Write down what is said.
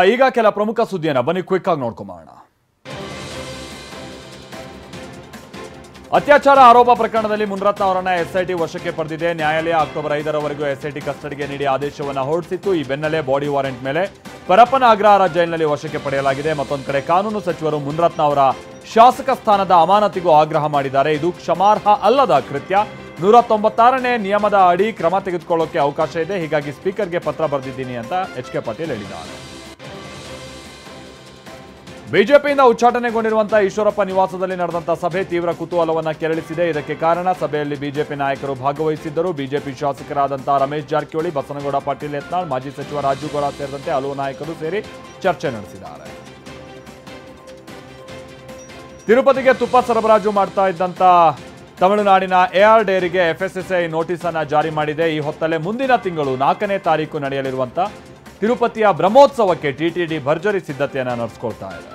ಈಗ ಕೆಲ ಪ್ರಮುಖ ಸುದ್ದಿಯನ್ನ ಬನ್ನಿ ಕ್ವಿಕ್ ಆಗಿ ನೋಡ್ಕೊಂಬೋಣ. ಅತ್ಯಾಚಾರ ಆರೋಪ ಪ್ರಕರಣದಲ್ಲಿ ಮುನಿರತ್ನ ಅವರನ್ನ ಎಸ್ಐಟಿ ವಶಕ್ಕೆ ಪಡೆದಿದೆ. ನ್ಯಾಯಾಲಯ ಅಕ್ಟೋಬರ್ 5ರವರೆಗೂ ಎಸ್ಐಟಿ ಕಸ್ಟಡಿಗೆ ನೀಡಿ ಆದೇಶವನ್ನು ಹೊರಡಿಸಿತ್ತು. ಈ ಬೆನ್ನಲ್ಲೇ ಬಾಡಿ ವಾರೆಂಟ್ ಮೇಲೆ ಪರಪ್ಪನ ಅಗ್ರಹಾರ ಜೈಲಿನಲ್ಲಿ ವಶಕ್ಕೆ ಪಡೆಯಲಾಗಿದೆ. ಮತ್ತೊಂದು ಕಡೆ ಕಾನೂನು ಸಚಿವರು ಮುನಿರತ್ನ ಅವರ ಶಾಸಕ ಸ್ಥಾನದ ಅಮಾನತಿಗೂ ಆಗ್ರಹ ಮಾಡಿದ್ದಾರೆ. ಇದು ಕ್ಷಮಾರ್ಹ ಅಲ್ಲದ ಕೃತ್ಯ. 196ನೇ ನಿಯಮದ ಅಡಿ ಕ್ರಮ ತೆಗೆದುಕೊಳ್ಳೋಕೆ ಅವಕಾಶ ಇದೆ. ಹೀಗಾಗಿ ಸ್ಪೀಕರ್ಗೆ ಪತ್ರ ಬರೆದಿದ್ದೀನಿ ಅಂತ ಎಚ್ ಕೆ ಪಾಟೀಲ್ ಹೇಳಿದ್ದಾರೆ. ಬಿಜೆಪಿಯಿಂದ ಉಚ್ಚಾಟನೆಗೊಂಡಿರುವಂತಹ ಈಶ್ವರಪ್ಪ ನಿವಾಸದಲ್ಲಿ ನಡೆದಂತಹ ಸಭೆ ತೀವ್ರ ಕುತೂಹಲವನ್ನ ಕೆರಳಿಸಿದೆ. ಇದಕ್ಕೆ ಕಾರಣ ಸಭೆಯಲ್ಲಿ ಬಿಜೆಪಿ ನಾಯಕರು ಭಾಗವಹಿಸಿದ್ದರು. ಬಿಜೆಪಿ ಶಾಸಕರಾದಂತಹ ರಮೇಶ್ ಜಾರಕಿಹೊಳಿ, ಬಸನಗೌಡ ಪಾಟೀಲ್ ಯತ್ನಾಳ್, ಮಾಜಿ ಸಚಿವ ರಾಜು ಗೌಡ ಸೇರಿದಂತೆ ಹಲವು ನಾಯಕರು ಸೇರಿ ಚರ್ಚೆ ನಡೆಸಿದ್ದಾರೆ. ತಿರುಪತಿಗೆ ತುಪ್ಪ ಸರಬರಾಜು ಮಾಡ್ತಾ ಇದ್ದಂತ ತಮಿಳುನಾಡಿನ ಎಆರ್ ಡೇರಿಗೆ ಎಫ್ಎಸ್ಎಸ್ಐ ನೋಟಿಸ್ ಅನ್ನ ಜಾರಿ ಮಾಡಿದೆ. ಈ ಹೊತ್ತಲ್ಲೇ ಮುಂದಿನ ತಿಂಗಳು 4ನೇ ತಾರೀಕು ನಡೆಯಲಿರುವಂತಹ ತಿರುಪತಿಯ ಬ್ರಹ್ಮೋತ್ಸವಕ್ಕೆ ಟಿಟಿಡಿ ಭರ್ಜರಿ ಸಿದ್ಧತೆಯನ್ನು ನಡೆಸಿಕೊಳ್ತಾ ಇದೆ.